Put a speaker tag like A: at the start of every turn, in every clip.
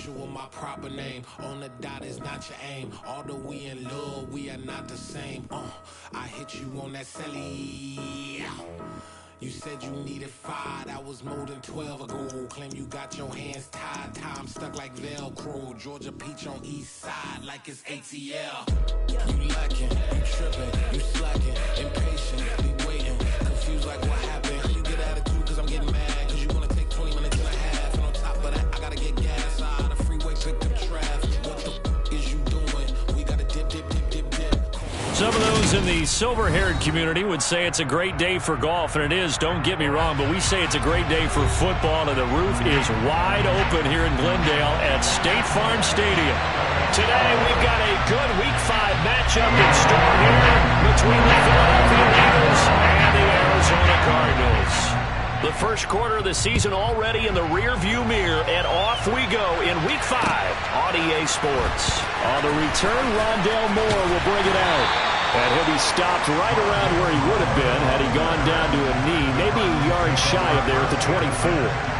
A: you my proper name. On the dot is not your aim. Although we in love, we are not the same. I hit you on that celly. You said you needed 5, that was more than 12 ago. Claim you got your hands tied, time stuck like Velcro. Georgia Peach on east side like it's ATL. You lacking, you tripping, you slacking, impatient, be waiting, confused like what happened. You get attitude cause I'm getting mad, cause you wanna take 20 minutes and a half. And on top of that, I gotta get gas out of the freeway, pick up traffic. What the is you doing? We gotta dip, dip, dip, dip, dip.
B: Some of those in the silver-haired community would say it's a great day for golf, and it is, don't get me wrong, but we say it's a great day for football, and the roof is wide open here in Glendale at State Farm Stadium. Today, we've got a good Week 5 matchup in store here between the Philadelphia Eagles and the Arizona Cardinals. The first quarter of the season already in the rear-view mirror, and off we go in Week 5 on EA Sports. On the return, Rondale Moore will bring it out. And he'll be stopped right around where he would have been had he gone down to a knee, maybe a yard shy of there at the 24.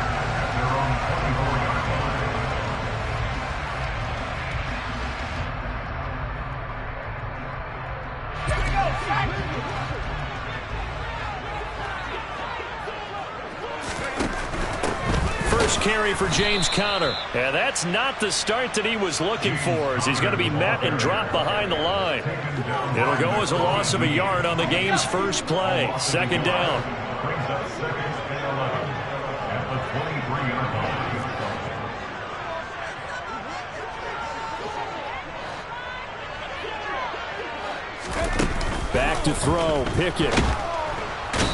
B: First carry for James Conner. And that's not the start that he was looking for, as he's going to be met and dropped behind the line. It'll go as a loss of a yard on the game's first play. Second down. Back to throw. Pickett.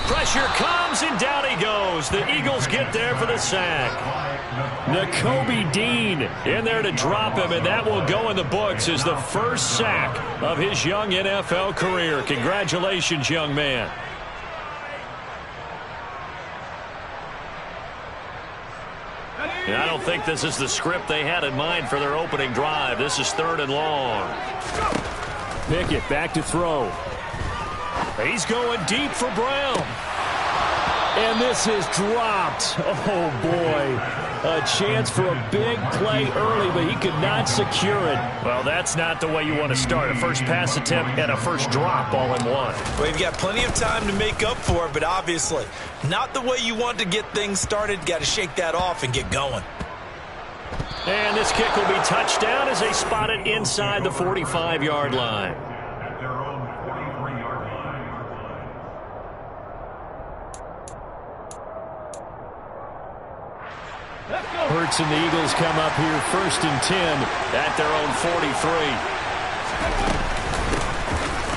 B: Pressure comes, and down he goes. The Eagles get there for the sack. Nakobe Dean in there to drop him, and that will go in the books as the first sack of his young NFL career. Congratulations, young man. And I don't think this is the script they had in mind for their opening drive. This is 3rd and long. Pickett back to throw. He's going deep for Brown. And this is dropped. Oh, boy. A chance for a big play early, but he could not secure it. Well, that's not the way you want to start. A first pass attempt and a first drop all in one.
C: Well, you've got plenty of time to make up for it, but obviously not the way you want to get things started. Got to shake that off and get going.
B: And this kick will be touchdown as they spot it inside the 45-yard line. Hurts and the Eagles come up here 1st and 10 at their own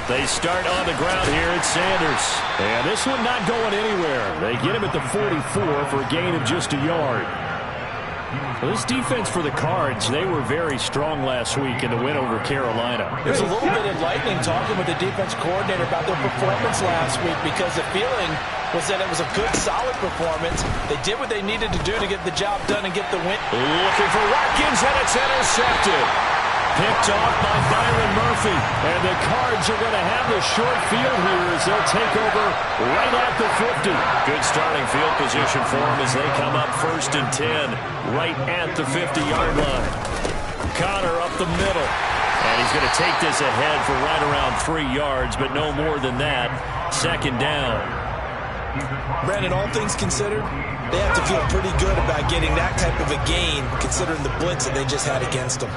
B: 43. They start on the ground here at Sanders. And this one not going anywhere. They get him at the 44 for a gain of just a yard. Well, this defense for the Cards, they were very strong last week in the win over Carolina.
D: There's a little bit of lightning talking with the defense coordinator about their performance last week, because the feeling was that it was a good, solid performance. They did what they needed to do to get the job done and get the win.
B: Looking for Watkins, and it's intercepted. Picked off by Byron Murphy. And the Cards are going to have the short field here as they'll take over right at the 50. Good starting field position for them as they come up 1st and 10 right at the 50-yard line. Conner up the middle. And he's going to take this ahead for right around 3 yards, but no more than that. 2nd down.
C: Brandon, all things considered, they have to feel pretty good about getting that type of a gain, considering the blitz that they just had against them.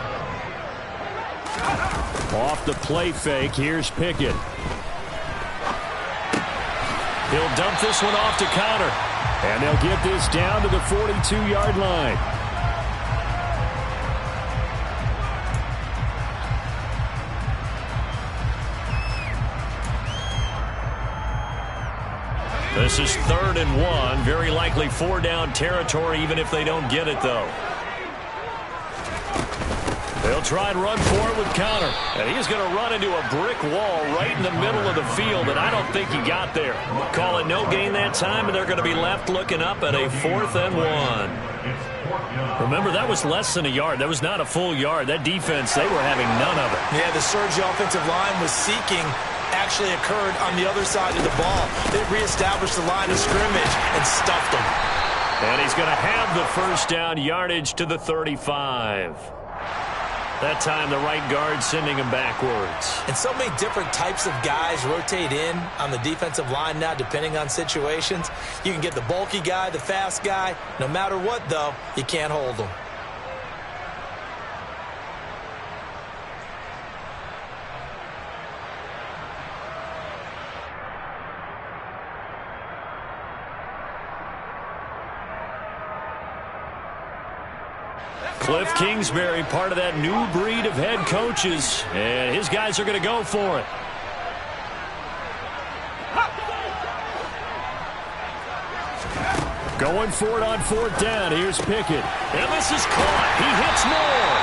B: Off the play fake, here's Pickett. He'll dump this one off to Conner. And they'll get this down to the 42-yard line. This is 3rd and 1. Very likely 4-down territory, even if they don't get it, though. They'll try and run for it with Conner. And he's going to run into a brick wall right in the middle of the field, and I don't think he got there. Call it no gain that time, and they're going to be left looking up at a 4th and 1. Remember, that was less than a yard. That was not a full yard. That defense, they were having none of it.
C: Yeah, the surge offensive line was seeking actually occurred on the other side of the ball. They reestablished the line of scrimmage and stuffed them.
B: And he's going to have the first down, yardage to the 35. That time the right guard sending him backwards.
D: And so many different types of guys rotate in on the defensive line now depending on situations. You can get the bulky guy, the fast guy. No matter what, though, you can't hold them.
B: Cliff Kingsbury, part of that new breed of head coaches, and his guys are going to go for it. Going for it on fourth down. Here's Pickett. And this is caught. He hits Moore.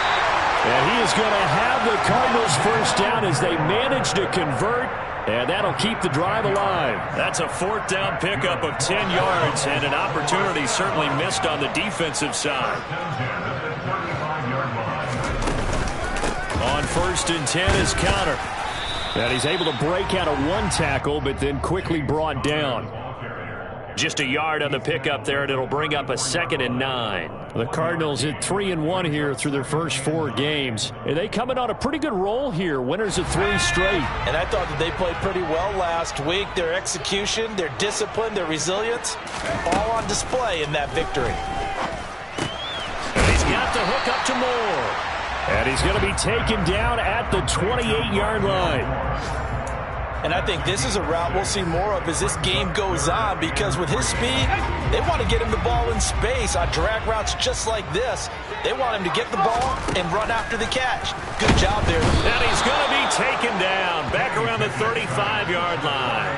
B: And he is going to have the Cardinals first down as they manage to convert. And that'll keep the drive alive. That's a fourth down pickup of 10 yards and an opportunity certainly missed on the defensive side. On first and 10 is Counter. And he's able to break out of one tackle, but then quickly brought down. Just a yard on the pickup there, and it'll bring up a 2nd and 9. The Cardinals at 3-1 here through their first 4 games. And they coming on a pretty good roll here. Winners of 3 straight.
D: And I thought that they played pretty well last week. Their execution, their discipline, their resilience, all on display in that victory.
B: And he's got the hook up to Moore. And he's going to be taken down at the 28-yard line.
D: And I think this is a route we'll see more of as this game goes on, because with his speed, they want to get him the ball in space on drag routes just like this. They want him to get the ball and run after the catch. Good job there.
B: And he's going to be taken down back around the 35-yard line.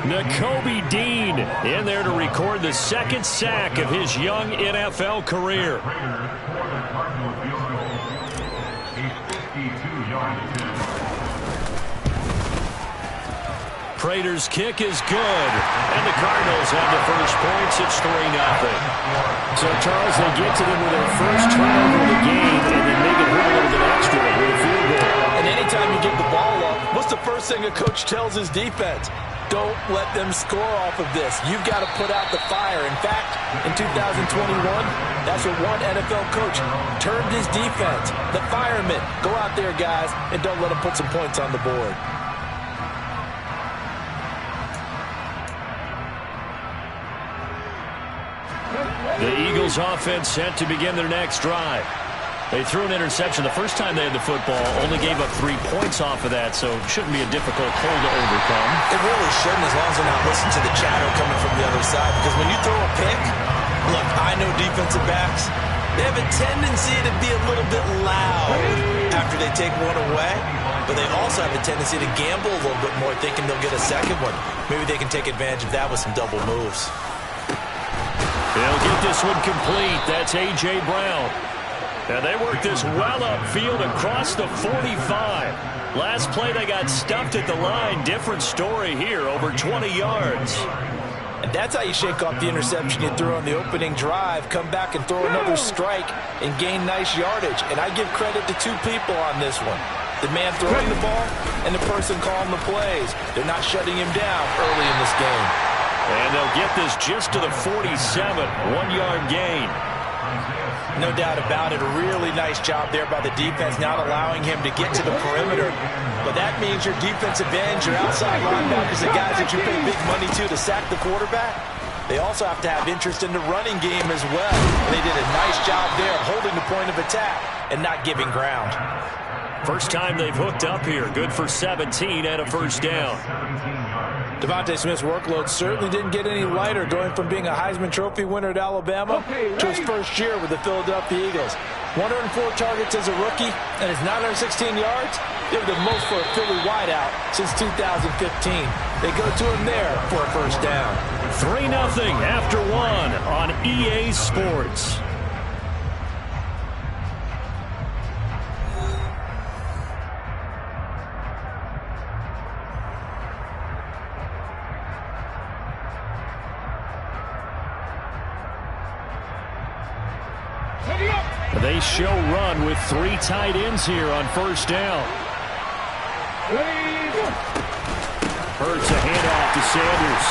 B: Nakobe Dean in there to record the 2nd sack of his young NFL career. Prater's kick is good, and the Cardinals have the first points. It's 3-0. So, Charles, they get to them with their first turnover of the game, and then make it hurt a little bit extra with a field goal.
D: And anytime you get the ball up, what's the first thing a coach tells his defense? Don't let them score off of this. You've got to put out the fire. In fact, in 2021, that's what one NFL coach termed his defense. The firemen. Go out there, guys, and don't let them put some points on the board.
B: The Eagles offense set to begin their next drive. They threw an interception the first time they had the football, only gave up 3 points off of that, so it shouldn't be a difficult hole to overcome.
D: It really shouldn't, as long as they're not listening to the chatter coming from the other side, because when you throw a pick, look, I know defensive backs, they have a tendency to be a little bit loud after they take one away, but they also have a tendency to gamble a little bit more, thinking they'll get a second one. Maybe they can take advantage of that with some double moves.
B: They'll get this one complete. That's A.J. Brown. And they work this well upfield across the 45. Last play, they got stuffed at the line. Different story here, over 20 yards.
D: And that's how you shake off the interception you threw on the opening drive. Come back and throw another strike and gain nice yardage. And I give credit to 2 people on this one. The man throwing the ball and the person calling the plays. They're not shutting him down early in this game.
B: And they'll get this just to the 47, 1-yard gain.
D: No doubt about it. A really nice job there by the defense, not allowing him to get to the perimeter. But that means your defensive ends, your outside linebackers, the guys that you pay big money to sack the quarterback, they also have to have interest in the running game as well. And they did a nice job there holding the point of attack and not giving ground.
B: First time they've hooked up here. Good for 17 and a first down.
D: Devontae Smith's workload certainly didn't get any lighter, going from being a Heisman Trophy winner at Alabama to his first year with the Philadelphia Eagles. 104 targets as a rookie and his 916 yards. They were the most for a Philly wideout since 2015. They go to him there for a first down.
B: 3-0 after 1 on EA Sports. They show run with 3 tight ends here on first down. Hurts a handoff to Sanders.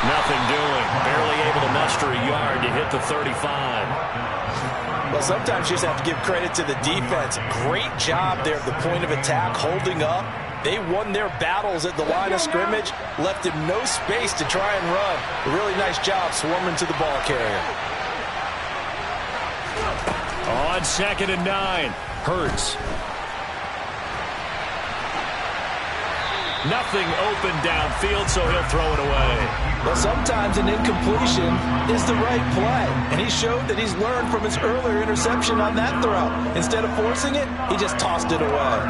B: Nothing doing. Barely able to muster a yard to hit the 35.
D: Well, sometimes you just have to give credit to the defense. Great job there at the point of attack, holding up. They won their battles at the line of scrimmage, left him no space to try and run. A really nice job swarming to the ball carrier.
B: On 2nd and 9, Hurts. Nothing open downfield, so he'll throw it away.
D: Well, sometimes an incompletion is the right play, and he showed that he's learned from his earlier interception on that throw. Instead of forcing it, he just tossed it away.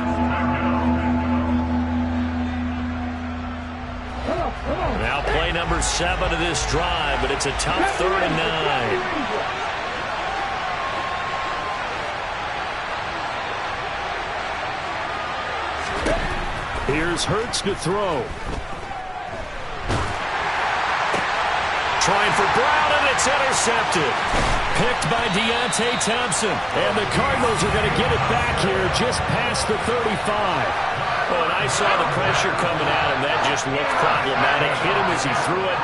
B: Now play number 7 of this drive, but it's a tough 3rd and 9. Here's Hurts to throw. Trying for Brown, and it's intercepted. Picked by Deontay Thompson. And the Cardinals are going to get it back here just past the 35. Oh, and I saw the pressure coming at him. That just looked problematic. Hit him as he threw it,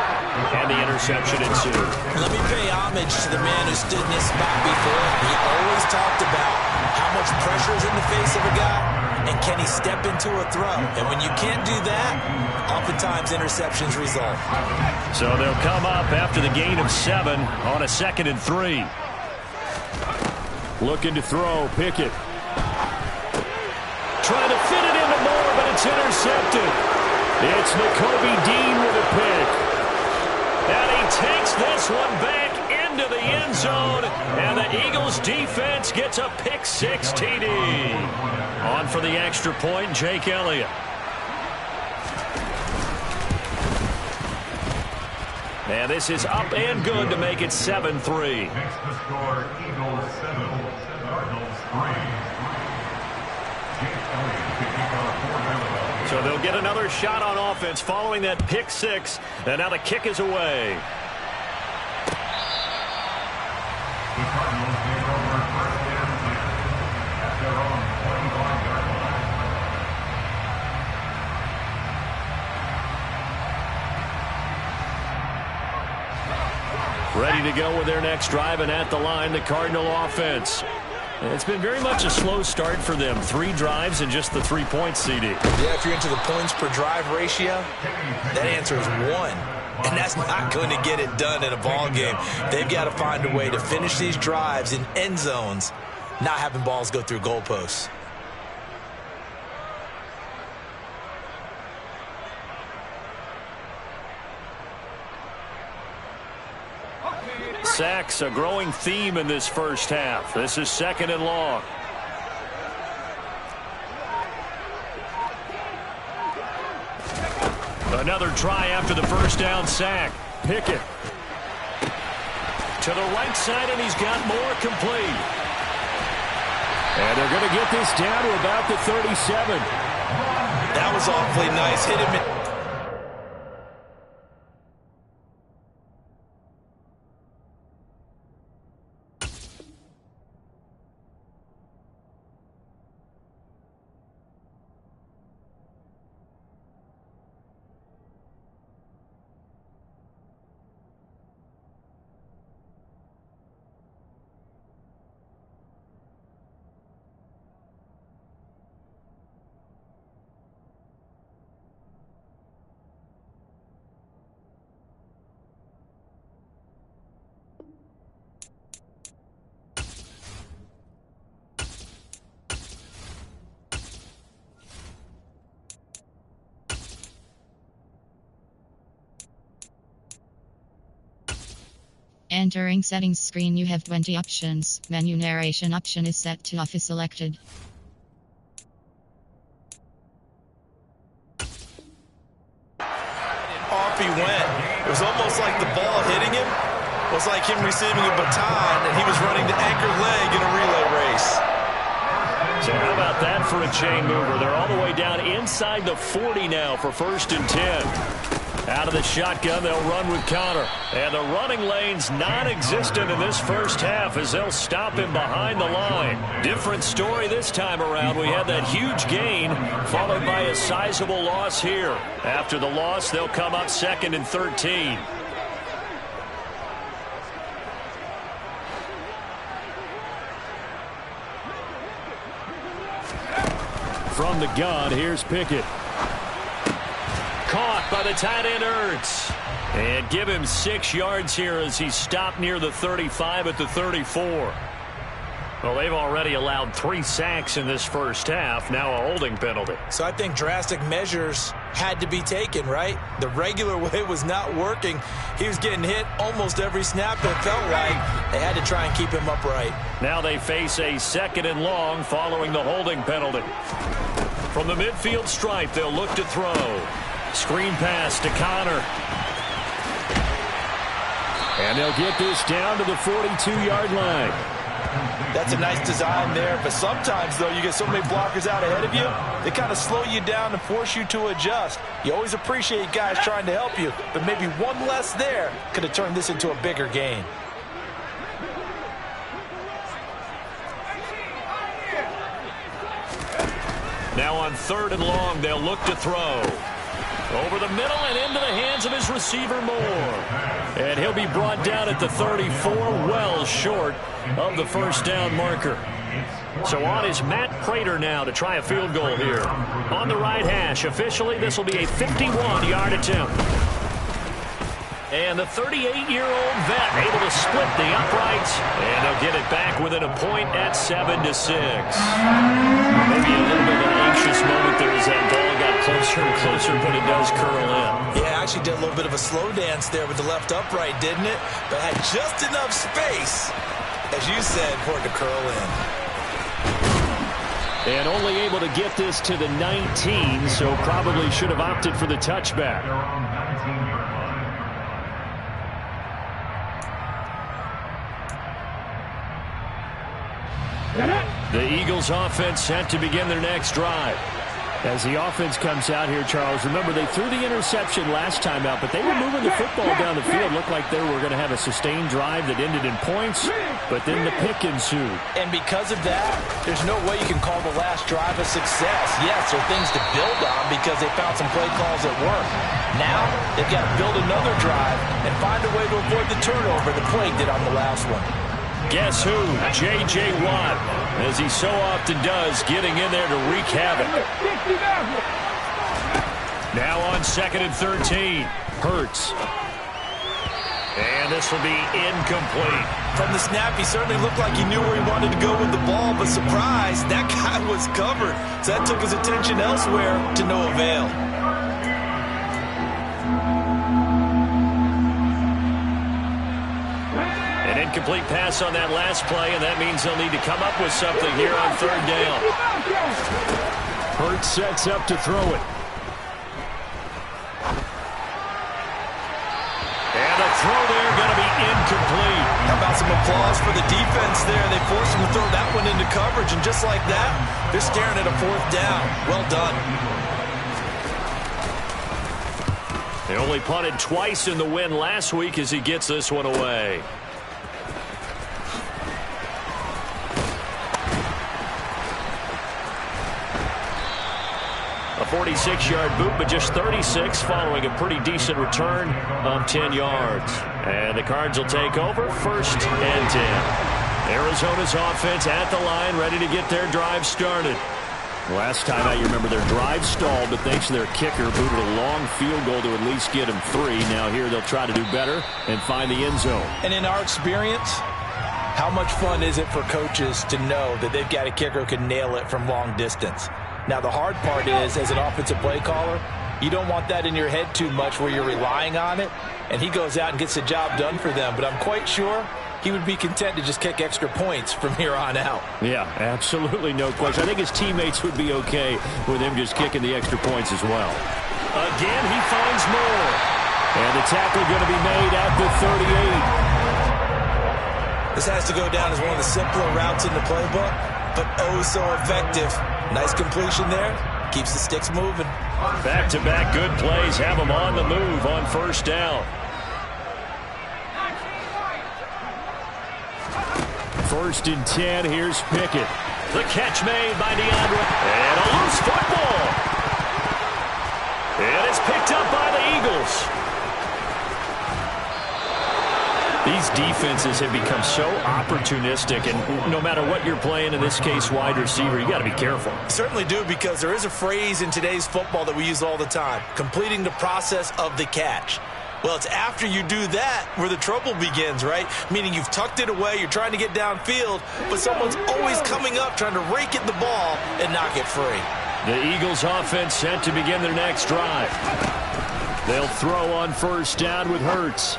B: and the interception ensued.
C: Let me pay homage to the man who stood in this spot before. He always talked about how much pressure is in the face of a guy. And can he step into a throw? And when you can't do that, oftentimes interceptions result.
B: So they'll come up after the gain of 7 on a 2nd and 3. Looking to throw, Pickett. Trying to fit it into Moore, but it's intercepted. It's Nakobe Dean with a pick. And he takes this one back into the end zone, and the Eagles defense gets a pick-6 TD. On for the extra point, Jake Elliott. And this is up and good to make it 7-3.
E: Next to score, Eagles 7, Cardinals 3.
B: So they'll get another shot on offense following that pick-6, and now the kick is away.
E: The Cardinals take over 1st and 10 at their own 25-yard line.
B: Ready to go with their next drive, and at the line, the Cardinal offense. It's been very much a slow start for them. 3 drives and just the 3 points, CD.
C: Yeah, if you're into the points per drive ratio, that answer is 1. And that's not going to get it done in a ball game. They've got to find a way to finish these drives in end zones, not having balls go through goalposts.
B: Sacks, a growing theme in this first half. This is 2nd and long. Another try after the first down sack. Pickett. To the right side, and he's got more complete. And they're going to get this down to about the 37.
C: That was awfully nice. Hit him in.
F: Entering settings screen, you have 20 options. Menu narration option is set to off is selected.
C: Off he went. It was almost like the ball hitting him was like him receiving a baton, and he was running to anchor leg in a relay race.
B: So how about that for a chain mover? They're all the way down inside the 40 now for 1st and 10. Out of the shotgun, they'll run with Conner. And the running lane's non-existent in this first half as they'll stop him behind the line. Different story this time around. We had that huge gain followed by a sizable loss here. After the loss, they'll come up 2nd and 13. From the gun, here's Pickett. Caught by the tight end Ertz. And give him 6 yards here as he stopped near the 35 at the 34. Well, they've already allowed 3 sacks in this first half. Now a holding penalty.
C: So I think drastic measures had to be taken, right? The regular way was not working. He was getting hit almost every snap, it felt like. They had to try and keep him upright.
B: Now they face a 2nd and long following the holding penalty. From the midfield stripe, they'll look to throw. Screen pass to Conner. And they'll get this down to the 42-yard line.
D: That's a nice design there, but sometimes, though, you get so many blockers out ahead of you, they kind of slow you down and force you to adjust. You always appreciate guys trying to help you, but maybe one less there could have turned this into a bigger gain.
B: Now on 3rd and long, they'll look to throw. Over the middle and into the hands of his receiver, Moore. And he'll be brought down at the 34, well short of the first down marker. So on is Matt Prater now to try a field goal here. On the right hash, officially, this will be a 51-yard attempt. And the 38-year-old vet able to split the uprights. And they'll get it back within a point at 7-6. Maybe a little bit of an anxious moment there as that ball got closer and closer, but it does curl in.
C: Yeah, actually did a little bit of a slow dance there with the left upright, didn't it? But had just enough space, as you said, for it to curl in.
B: And only able to get this to the 19, so probably should have opted for the touchback. The Eagles offense set to begin their next drive. As the offense comes out here, Charles, remember they threw the interception last time out, but they were moving the football down the field. Looked like they were going to have a sustained drive that ended in points, but then the pick ensued.
D: And because of that, there's no way you can call the last drive a success. Yes, there are things to build on because they found some play calls that work. Now, they've got to build another drive and find a way to avoid the turnover the play did on the last one.
B: Guess who? J.J. Watt, as he so often does, getting in there to wreak havoc. Now on 2nd and 13, Hurts. And this will be incomplete.
C: From the snap, he certainly looked like he knew where he wanted to go with the ball, but surprise, that guy was covered. So that took his attention elsewhere to no avail.
B: An incomplete pass on that last play, and that means they'll need to come up with something here on 3rd down. Hurts sets up to throw it. And the throw there going to be incomplete.
C: How about some applause for the defense there? They forced him to throw that one into coverage, and just like that, they're staring at a 4th down. Well done.
B: They only punted twice in the win last week as he gets this one away. A 46-yard boot, but just 36 following a pretty decent return of 10 yards. And the Cards will take over 1st and 10. Arizona's offense at the line, ready to get their drive started. Last time out, you remember their drive stalled, but thanks to their kicker, booted a long field goal to at least get them 3. Now here they'll try to do better and find the end zone.
D: And in our experience, how much fun is it for coaches to know that they've got a kicker who can nail it from long distance? Now, the hard part is, as an offensive play caller, you don't want that in your head too much where you're relying on it, and he goes out and gets the job done for them. But I'm quite sure he would be content to just kick extra points from here on out.
B: Yeah, absolutely no question. I think his teammates would be okay with him just kicking the extra points as well. Again, he finds more. And the tackle going to be made at the 38.
C: This has to go down as one of the simpler routes in the playbook, but oh so effective. Nice completion there. Keeps the sticks moving.
B: Back-to-back good plays have them on the move on first down. First and 10, here's Pickett. The catch made by DeAndre. And a loose football. And it's picked up by the Eagles. These defenses have become so opportunistic, and no matter what you're playing, in this case wide receiver, you got to be careful.
C: Certainly do, because there is a phrase in today's football that we use all the time: completing the process of the catch. Well, it's after you do that where the trouble begins, right? Meaning you've tucked it away, you're trying to get downfield, but someone's always coming up trying to rake at the ball and knock it free.
B: The Eagles offense set to begin their next drive. They'll throw on first down with Hurts.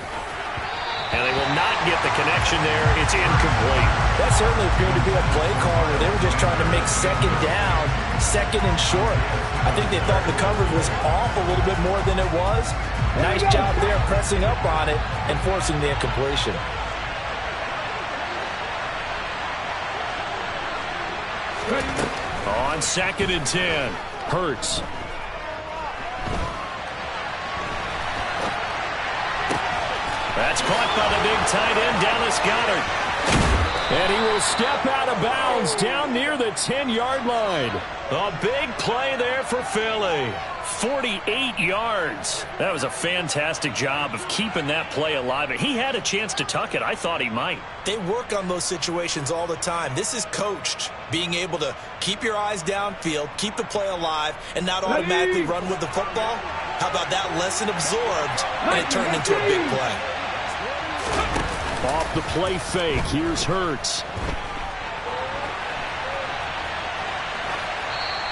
B: And they will not get the connection there. It's incomplete.
D: That certainly appeared to be a play call where they were just trying to make second down, second and short. I think they thought the coverage was off a little bit more than it was. Nice job there pressing up on it and forcing the incompletion.
B: On second and 10, Hurts. That's caught by the big tight end, Dallas Goedert. And he will step out of bounds down near the 10-yard line. A big play there for Philly. 48 yards. That was a fantastic job of keeping that play alive. He had a chance to tuck it. I thought he might.
C: They work on those situations all the time. This is coached, being able to keep your eyes downfield, keep the play alive, and not automatically run with the football. How about that lesson absorbed, and it turned into a big play?
B: Off the play fake, here's Hurts.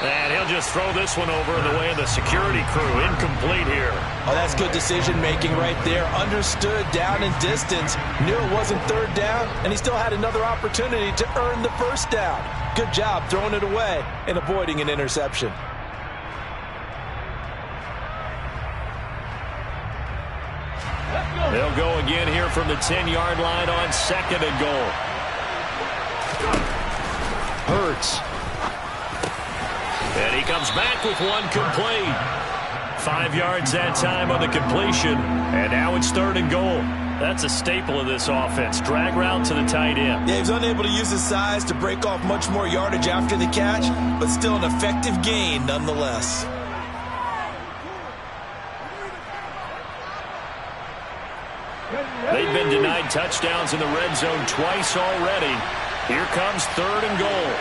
B: And he'll just throw this one over in the way of the security crew. Incomplete here.
C: Oh, that's good decision-making right there. Understood down and distance. Knew it wasn't third down, and he still had another opportunity to earn the first down. Good job throwing it away and avoiding an interception.
B: They'll go again here from the 10-yard line on second and goal. Hurts. And he comes back with one complete. 5 yards that time on the completion. And now it's third and goal. That's a staple of this offense. Drag route to the tight end.
C: Yeah, he was unable to use his size to break off much more yardage after the catch, but still an effective gain nonetheless.
B: They've been denied touchdowns in the red zone twice already. Here comes third and goal.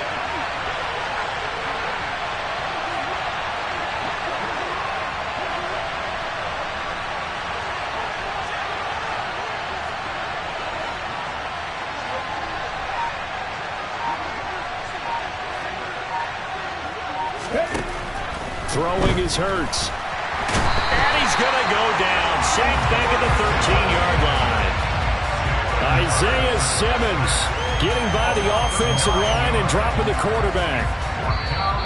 B: Throwing is Hurts. And he's going to go down. Sacked back at the 13-yard line. Isaiah Simmons getting by the offensive line and dropping the quarterback.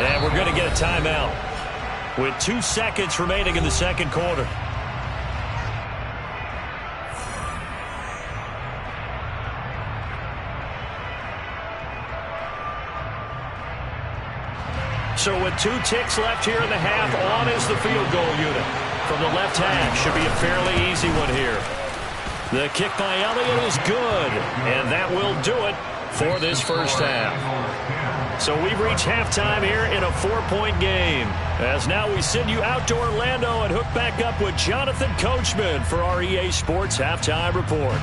B: And we're going to get a timeout with 2 seconds remaining in the second quarter. So with 2 ticks left here in the half, on is the field goal unit. From the left hash, should be a fairly easy one here. The kick by Elliott is good, and that will do it for this first half. So we've reached halftime here in a 4-point game. As now we send you out to Orlando and hook back up with Jonathan Coachman for our EA Sports Halftime Report.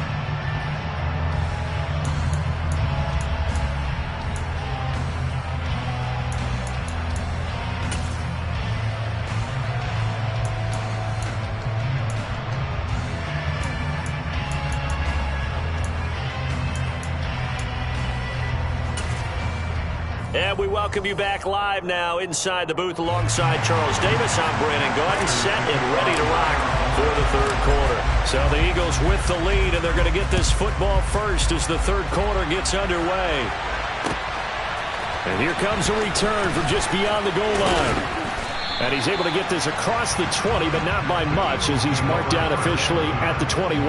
B: And we welcome you back live now inside the booth alongside Charles Davis. I'm Brandon Gaudin, set and ready to rock for the third quarter. So the Eagles with the lead, and they're going to get this football first as the third quarter gets underway. And here comes a return from just beyond the goal line. And he's able to get this across the 20, but not by much, as he's marked down officially at the 21.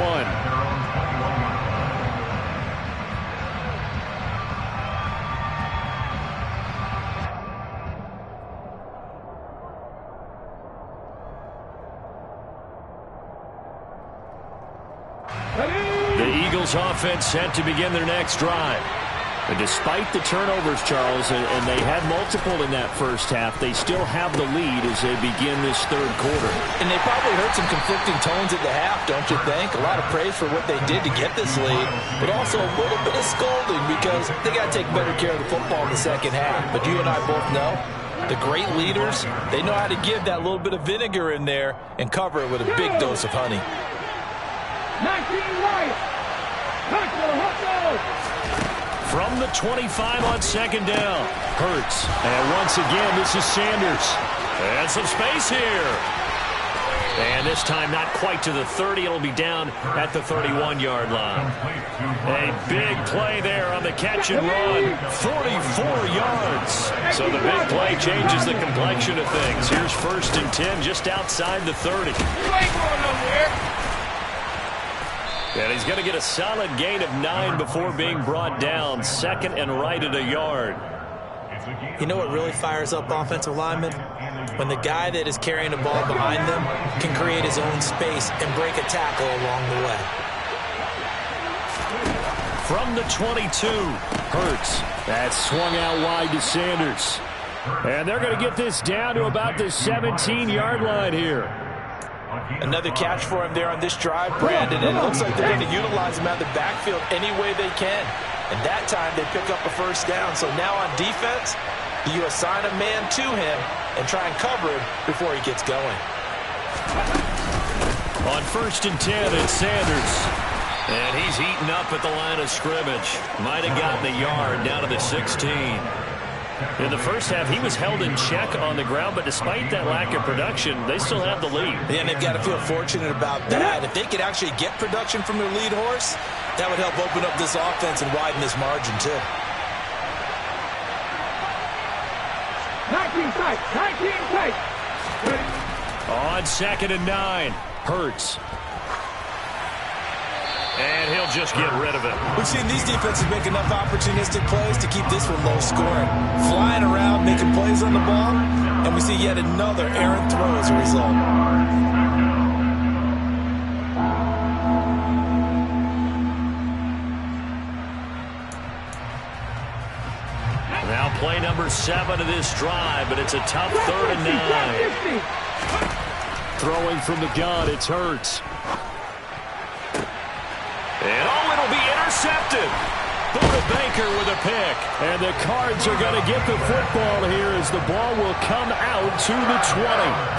B: Eagles offense set to begin their next drive.
G: And despite the turnovers, Charles, and they had multiple in that first half, they still have the lead as they begin this third quarter.
D: And they probably heard some conflicting tones at the half, don't you think? A lot of praise for what they did to get this lead, but also a little bit of scolding because they got to take better care of the football in the second half. But you and I both know the great leaders, they know how to give that little bit of vinegar in there and cover it with a big dose of honey.
E: 19 right.
B: From the 25 on second down, Hurts. And once again, this is Sanders. And some space here. And this time not quite to the 30. It'll be down at the 31-yard line. A big play there on the catch and run. 44 yards. So the big play changes the complexion of things. Here's 1st and 10 just outside the 30. And he's going to get a solid gain of 9 before being brought down. 2nd and right at a yard.
C: You know what really fires up offensive linemen? When the guy that is carrying the ball behind them can create his own space and break a tackle along the way.
B: From the 22, Hurts. That swung out wide to Sanders. And they're going to get this down to about the 17-yard line here.
D: Another catch for him there on this drive, Brandon, and it looks like they're going to utilize him out of the backfield any way they can. And that time they pick up a first down. So now on defense, you assign a man to him and try and cover him before he gets going.
B: On 1st and 10, it's Sanders. And he's eaten up at the line of scrimmage. Might have gotten a yard down to the 16. In the first half, he was held in check on the ground, but despite that lack of production, they still have the lead.
C: And they've got to feel fortunate about that. If they could actually get production from their lead horse, that would help open up this offense and widen this margin, too.
E: 19 tight.
B: On 2nd and 9, Hurts. And he'll just get rid of it.
C: We've seen these defenses make enough opportunistic plays to keep this one low scoring. Flying around, making plays on the ball, and we see yet another errant throw as a result.
B: Now play number 7 of this drive, but it's a tough 3rd and 9. Throwing from the gun, it's Hurts. And it'll be intercepted. Buda Baker with a pick. And the Cards are going to get the football here as the ball will come out to the 20.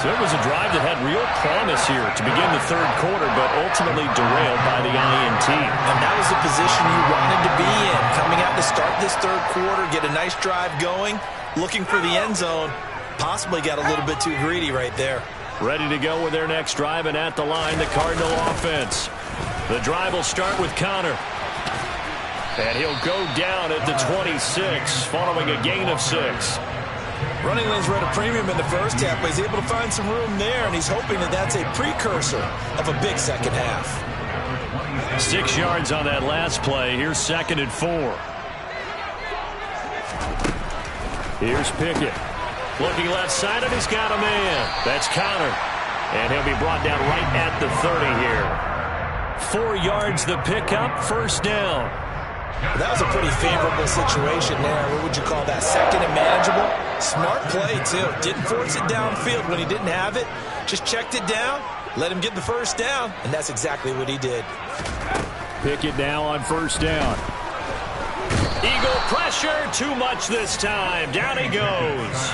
B: So it was a drive that had real promise here to begin the third quarter, but ultimately derailed by the INT.
C: And that was the position you wanted to be in. Coming out to start this third quarter, get a nice drive going, looking for the end zone. Possibly got a little bit too greedy right there.
B: Ready to go with their next drive, and at the line, the Cardinal offense. The drive will start with Connor. And he'll go down at the 26, following a gain of 6.
C: Running lanes were at a premium in the first half, but he's able to find some room there, and he's hoping that that's a precursor of a big second half.
B: 6 yards on that last play. Here's 2nd and 4. Here's Pickett. Looking left side, and he's got a man. That's Connor. And he'll be brought down right at the 30 here. 4 yards the pickup, first down.
C: That was a pretty favorable situation there. What would you call that? 2nd and manageable. Smart play, too. Didn't force it downfield when he didn't have it. Just checked it down, let him get the first down, and that's exactly what he did.
B: Pickett now on first down. Eagle pressure, too much this time. Down he goes.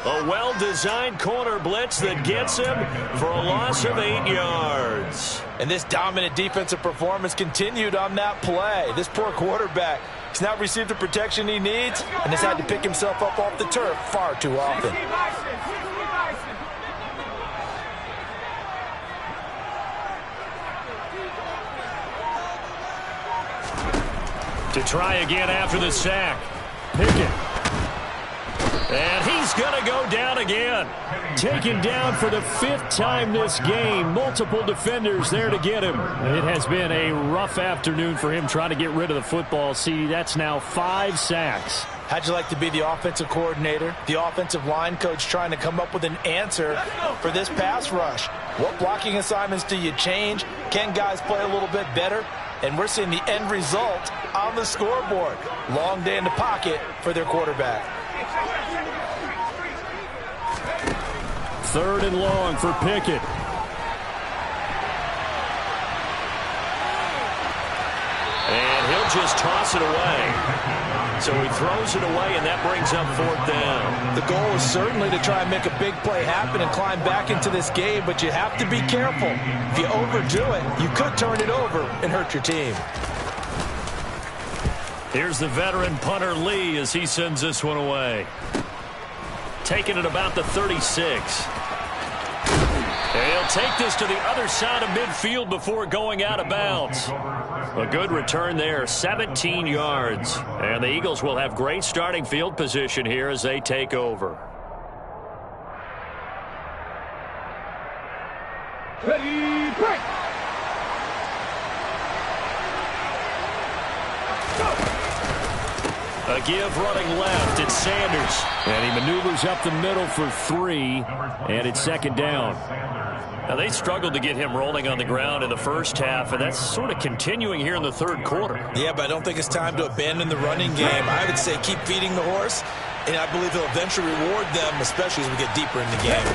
B: A well-designed corner blitz that gets him for a loss of 8 yards.
D: And this dominant defensive performance continued on that play. This poor quarterback has not received the protection he needs and has had to pick himself up off the turf far too often.
B: To try again after the sack. Pickett. And he's going to go down again. Taken down for the 5th time this game. Multiple defenders there to get him. It has been a rough afternoon for him trying to get rid of the football. See, that's now 5 sacks.
D: How'd you like to be the offensive coordinator, the offensive line coach trying to come up with an answer for this pass rush? What blocking assignments do you change? Can guys play a little bit better? And we're seeing the end result on the scoreboard. Long day in the pocket for their quarterback.
G: 3rd and long for Pickett.
B: And he'll just toss it away. So he throws it away, and that brings up 4th down.
D: The goal is certainly to try and make a big play happen and climb back into this game, but you have to be careful. If you overdo it, you could turn it over and hurt your team.
B: Here's the veteran punter Lee as he sends this one away. Taking it about the 36. He'll take this to the other side of midfield before going out of bounds. A good return there, 17 yards. And the Eagles will have great starting field position here as they take over.
E: Ready, break!
B: A give running left. It's Sanders.
G: And he maneuvers up the middle for 3, and it's 2nd down.
B: Now, they struggled to get him rolling on the ground in the first half, and that's sort of continuing here in the 3rd quarter.
C: Yeah, but I don't think it's time to abandon the running game. I would say keep feeding the horse, and I believe he'll eventually reward them, especially as we get deeper in the game.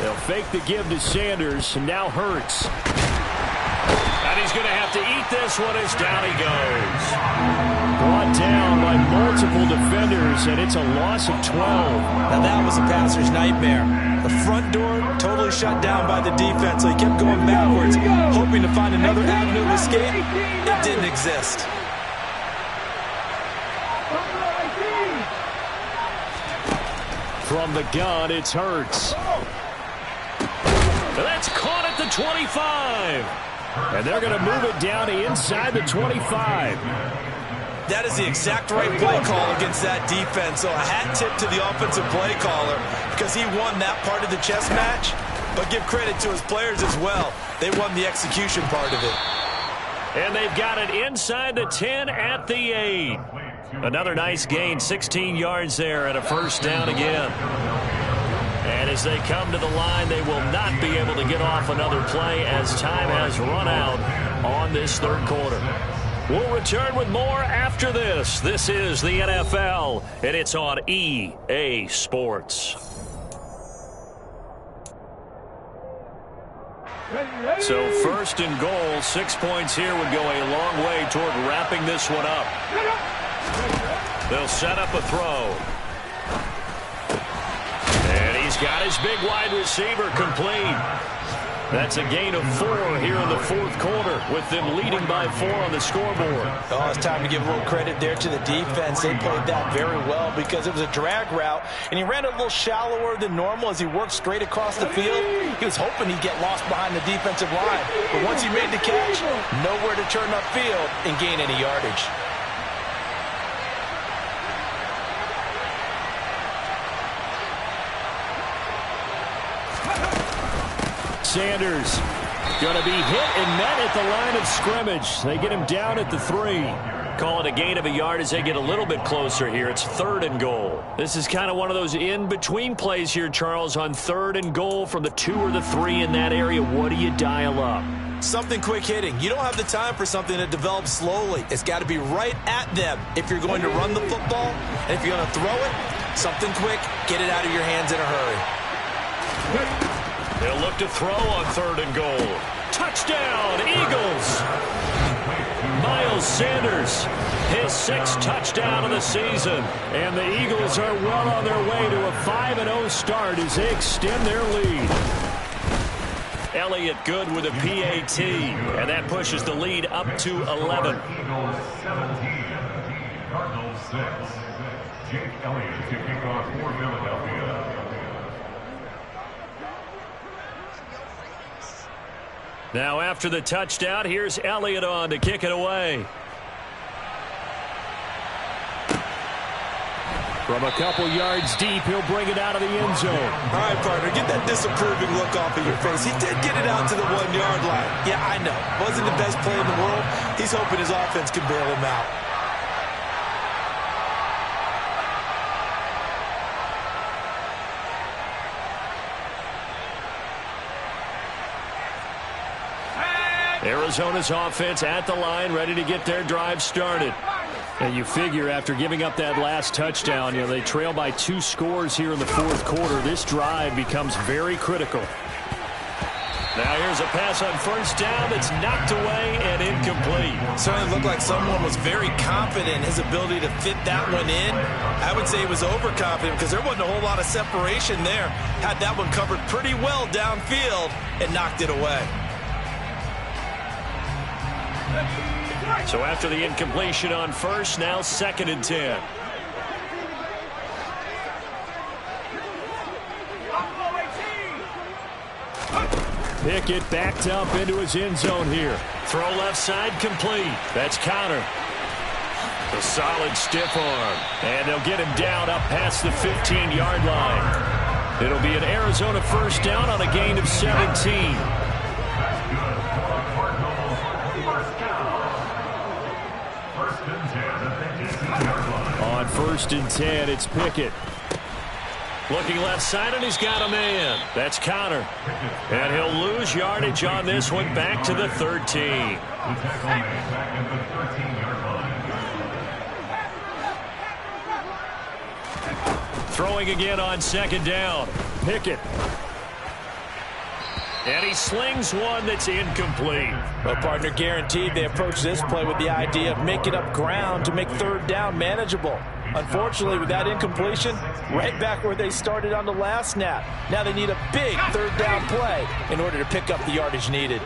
G: They'll fake the give to Sanders, and now Hurts.
B: And he's going to have to eat this one as down he goes.
G: Brought down by multiple defenders, and it's a loss of 12.
D: Now that was a passer's nightmare. The front door totally shut down by the defense, so he kept going backwards, hoping to find another avenue of escape. It didn't exist.
G: From the gun, it's Hurts.
B: That's caught at the 25.
G: And they're going to move it down to inside the 25.
C: That is the exact right play call against that defense. So a hat tip to the offensive play caller because he won that part of the chess match. But give credit to his players as well. They won the execution part of it.
B: And they've got it inside the 10 at the 8. Another nice gain, 16 yards there and a 1st down again. And as they come to the line, they will not be able to get off another play as time has run out on this 3rd quarter. We'll return with more after this. This is the NFL, and it's on EA Sports. So 1st and goal, 6 points here would go a long way toward wrapping this one up. They'll set up a throw. And he's got his big wide receiver complete. That's a gain of 4 here in the 4th quarter with them leading by 4 on the scoreboard.
D: Oh, it's time to give a little credit there to the defense. They played that very well because it was a drag route, and he ran a little shallower than normal as he worked straight across the field. He was hoping he'd get lost behind the defensive line, but once he made the catch, nowhere to turn upfield and gain any yardage.
G: Sanders going to be hit and met at the line of scrimmage. They get him down at the 3.
B: Call it a gain of a yard as they get a little bit closer here. It's 3rd and goal. This is kind of one of those in-between plays here, Charles, on 3rd and goal from the 2 or the 3 in that area. What do you dial up?
C: Something quick hitting. You don't have the time for something that develops slowly. It's got to be right at them if you're going to run the football. And if you're going to throw it, something quick, get it out of your hands in a hurry.
B: They'll look to throw on 3rd and goal. Touchdown, Eagles! Miles Sanders, his 6th touchdown of the season.
G: And the Eagles are well on their way to a 5-0 start as they extend their lead.
B: Elliott good with a PAT, and that pushes the lead up to 11.
E: Eagles 17, Cardinals 6. Jake Elliott to kick off for Philadelphia.
B: Now after the touchdown, here's Elliott on to kick it away.
G: From a couple yards deep, he'll bring it out of the end zone.
C: All right, partner, get that disapproving look off of your face. He did get it out to the 1-yard line. Yeah, I know. Wasn't the best play in the world. He's hoping his offense can bail him out.
B: Arizona's offense at the line, ready to get their drive started. And you figure after giving up that last touchdown, they trail by 2 scores here in the fourth quarter. This drive becomes very critical. Now here's a pass on first down that's knocked away and incomplete.
C: Certainly looked like someone was very confident in his ability to fit that one in. I would say he was overconfident because there wasn't a whole lot of separation there. Had that one covered pretty well downfield and knocked it away.
B: So after the incompletion on first, now 2nd and 10. Pickett backed up into his end zone here. Throw left side complete. That's Conner. A solid stiff arm. And they'll get him down up past the 15-yard line. It'll be an Arizona first down on a gain of 17. On 1st and 10, it's Pickett. Looking left side, and he's got a man. That's Conner. And he'll lose yardage on this one back to the 13. Throwing again on 2nd down. Pickett. And he slings one that's incomplete.
D: Well, partner, guaranteed they approach this play with the idea of making up ground to make 3rd down manageable. Unfortunately, with that incompletion, right back where they started on the last snap. Now they need a big 3rd down play in order to pick up the yardage needed.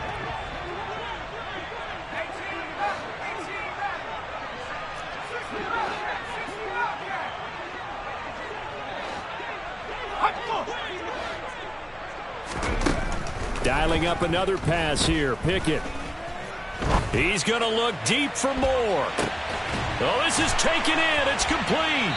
B: Dialing up another pass here. Pickett. He's going to look deep for more. Oh, this is taken in. It's complete.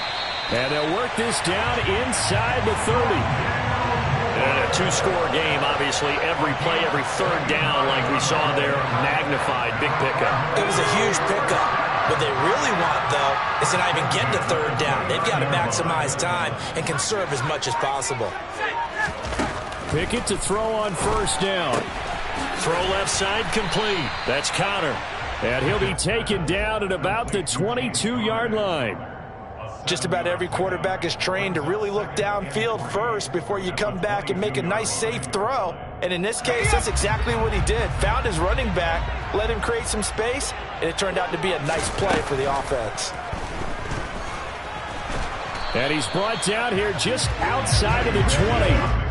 B: And they'll work this down inside the 30. And a 2-score game, obviously. Every play, every 3rd down, like we saw there, magnified. Big pickup.
C: It was a huge pickup. What they really want, though, is to not even get to 3rd down. They've got to maximize time and conserve as much as possible.
B: Pickett to throw on 1st down. Throw left side complete. That's Conner. And he'll be taken down at about the 22-yard line.
D: Just about every quarterback is trained to really look downfield first before you come back and make a nice, safe throw. And in this case, that's exactly what he did. Found his running back, let him create some space, and it turned out to be a nice play for the offense.
B: And he's brought down here just outside of the 20.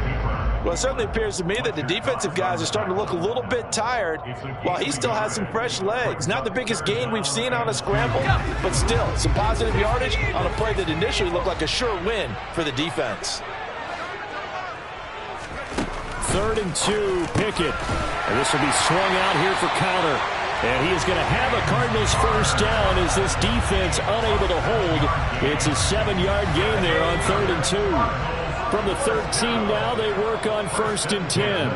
D: Well, it certainly appears to me that the defensive guys are starting to look a little bit tired while he still has some fresh legs. Not the biggest gain we've seen on a scramble, but still some positive yardage on a play that initially looked like a sure win for the defense.
B: 3rd and 2, Pickett. And this will be swung out here for Conner. And he is going to have a Cardinals first down as this defense unable to hold. It's a 7-yard gain there on 3rd and 2. From the 13 now, they work on 1st and 10.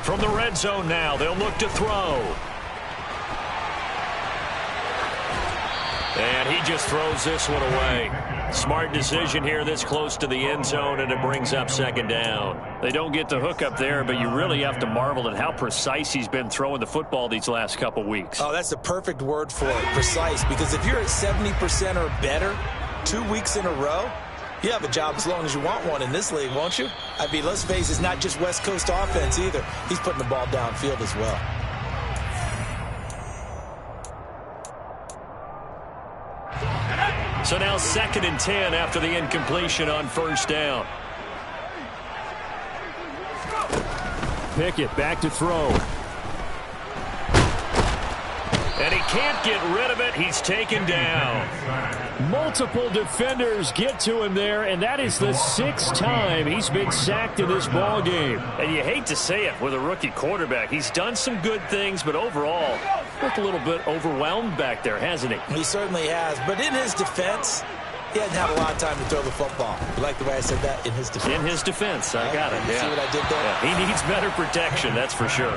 B: From the red zone now, they'll look to throw. And he just throws this one away. Smart decision here this close to the end zone, and it brings up 2nd down. They don't get the hook up there, but you really have to marvel at how precise he's been throwing the football these last couple weeks.
C: Oh, that's the perfect word for it, precise, because if you're at 70% or better 2 weeks in a row, you have a job as long as you want one in this league, won't you? I mean, let's face it, it's not just West Coast offense either. He's putting the ball downfield as well.
B: So now 2nd and 10 after the incompletion on 1st down. Pickett back to throw. And he can't get rid of it. He's taken down. Multiple defenders get to him there, and that is the 6th time he's been sacked in this ball game. And you hate to say it with a rookie quarterback. He's done some good things, but overall, looked a little bit overwhelmed back there, hasn't he?
C: He certainly has. But in his defense, he hasn't had a lot of time to throw the football. You like the way I said that? In his defense.
B: In his defense. I got it.
C: You see what I did there?
B: Yeah, he needs better protection, that's for sure.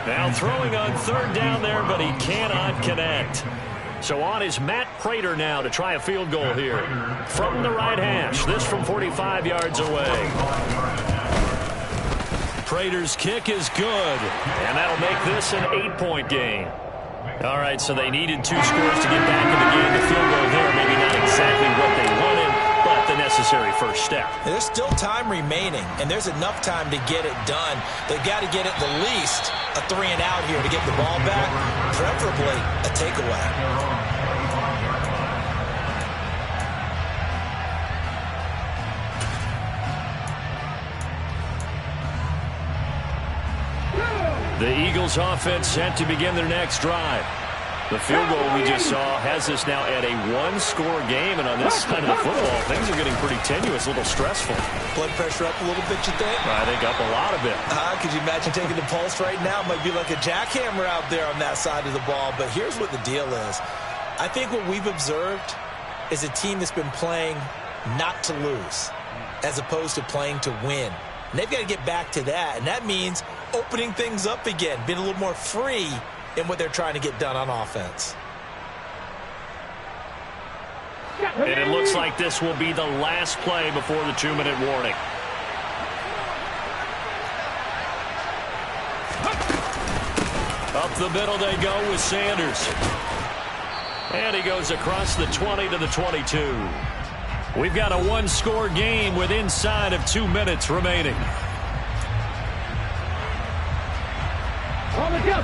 B: Now throwing on 3rd down there, but he cannot connect. So on is Matt Prater now to try a field goal here. From the right hash, this from 45 yards away. Prater's kick is good, and that'll make this an 8-point game. All right, so they needed 2 scores to get back in the game. The field goal there, maybe not exactly what they wanted, but the necessary first step.
C: There's still time remaining, and there's enough time to get it done. They've got to get at the least a 3-and-out here to get the ball back, preferably a takeaway.
B: The Eagles offense set to begin their next drive. The field goal we just saw has us now at a 1-score game, and on this side of the football, things are getting pretty tenuous, a little stressful.
C: Blood pressure up a little bit, you think?
B: I think up a lot of it.
C: Could you imagine taking the pulse right now? It might be like a jackhammer out there on that side of the ball, but here's what the deal is. I think what we've observed is a team that's been playing not to lose as opposed to playing to win. And they've got to get back to that, and that means opening things up again, being a little more free in what they're trying to get done on offense.
B: And it looks like this will be the last play before the 2-minute warning. Up the middle they go with Sanders. And he goes across the 20 to the 22. We've got a 1-score game with inside of 2 minutes remaining.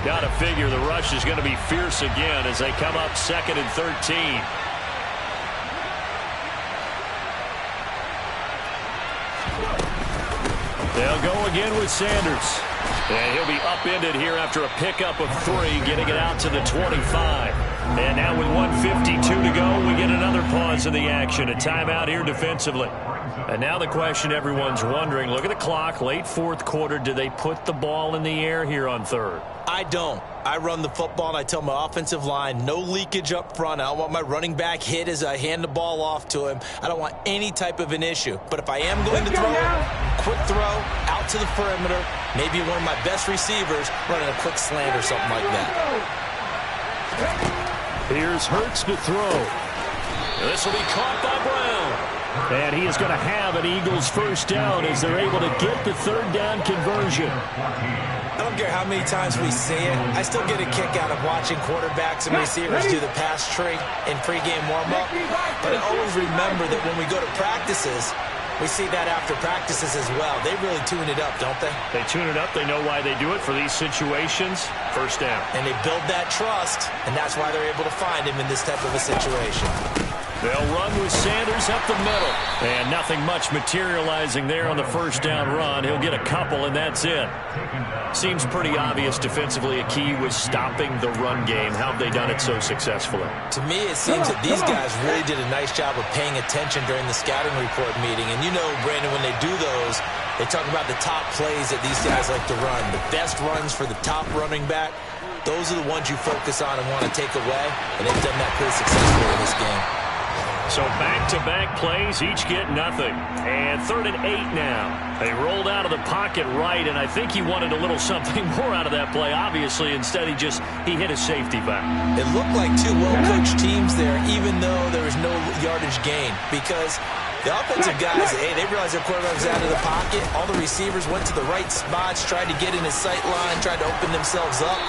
B: Got to figure the rush is going to be fierce again as they come up 2nd and 13. They'll go again with Sanders. And he'll be upended here after a pickup of 3, getting it out to the 25. And now with 1:52 to go, we get another pause in the action. A timeout here defensively. And now the question everyone's wondering, look at the clock, late 4th quarter. Do they put the ball in the air here on 3rd?
C: I don't. I run the football, and I tell my offensive line, no leakage up front. I don't want my running back hit as I hand the ball off to him. I don't want any type of an issue. But if I am going to throw, quick throw, out to the perimeter, maybe one of my best receivers running a quick slant or something like that.
B: Here's Hurts to throw. This will be caught by Brown. And he is going to have an Eagles first down as they're able to get the 3rd down conversion.
C: I don't care how many times we see it. I still get a kick out of watching quarterbacks and receivers do the pass tree in pregame warm-up. But I always remember that when we go to practices, we see that after practices as well. They really tune it up, don't they?
B: They tune it up. They know why they do it for these situations. First down.
C: And they build that trust, and that's why they're able to find him in this type of a situation.
B: They'll run with Sanders up the middle. And nothing much materializing there on the first down run. He'll get a couple, and that's it. Seems pretty obvious defensively a key was stopping the run game. How have they done it so successfully?
C: To me, it seems that these guys really did a nice job of paying attention during the scouting report meeting. And you know, Brandon, when they do those, they talk about the top plays that these guys like to run. The best runs for the top running back, those are the ones you focus on and want to take away. And they've done that pretty successfully in this game.
B: So back-to-back plays, each get nothing. And 3rd and 8 now. They rolled out of the pocket right, and I think he wanted a little something more out of that play, obviously. Instead, he hit a safety back.
C: It looked like 2 well-coached teams there, even though there was no yardage gain. Because the offensive guys, they realized their quarterback was out of the pocket. All the receivers went to the right spots, tried to get in his sight line, tried to open themselves up.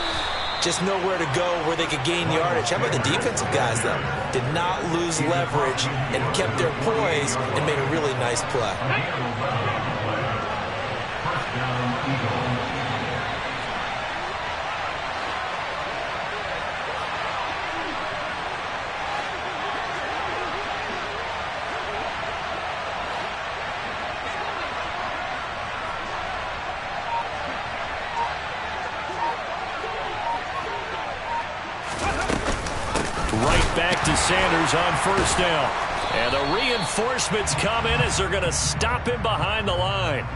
C: Just nowhere to go where they could gain yardage. How about the defensive guys, though? Did not lose leverage and kept their poise and made a really nice play.
B: Back to Sanders on first down. And the reinforcements come in as they're going to stop him behind the line.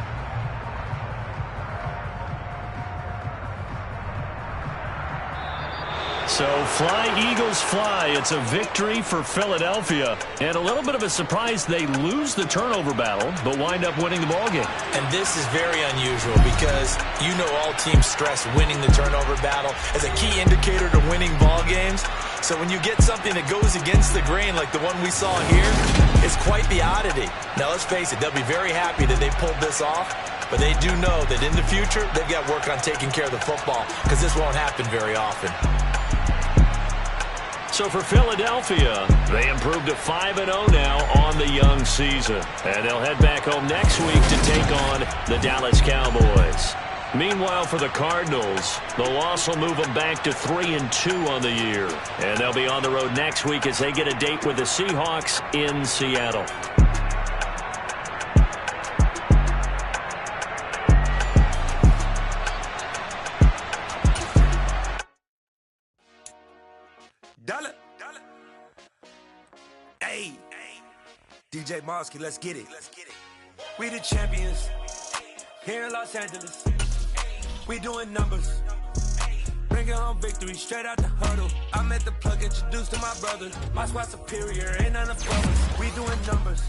B: So fly, Eagles, fly. It's a victory for Philadelphia. And a little bit of a surprise, they lose the turnover battle, but wind up winning the ballgame.
C: And this is very unusual because you know all teams stress winning the turnover battle as a key indicator to winning ball games. So when you get something that goes against the grain like the one we saw here, it's quite the oddity. Now let's face it, they'll be very happy that they pulled this off, but they do know that in the future, they've got work on taking care of the football because this won't happen very often.
B: So for Philadelphia, they improved to 5-0 now on the young season. And they'll head back home next week to take on the Dallas Cowboys. Meanwhile, for the Cardinals, the loss will move them back to 3-2 on the year. And they'll be on the road next week as they get a date with the Seahawks in Seattle.
H: Hey, DJ Mosky, let's get it. We the champions here in Los Angeles. We doing numbers. Bringing home victory straight out the huddle. I'm at the plug, introduced to my brother. My squad superior, ain't none above us. We doing numbers.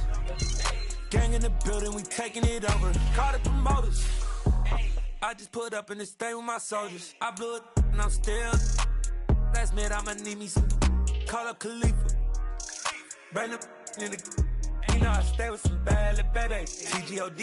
H: Gang in the building, we taking it over. Call the promoters. I just put up in this thing with my soldiers. I blew it and I'm still. Last minute I'ma need me some. Call up Khalifa. Bring the in the. You know I stay with some bad little baby. TGOD.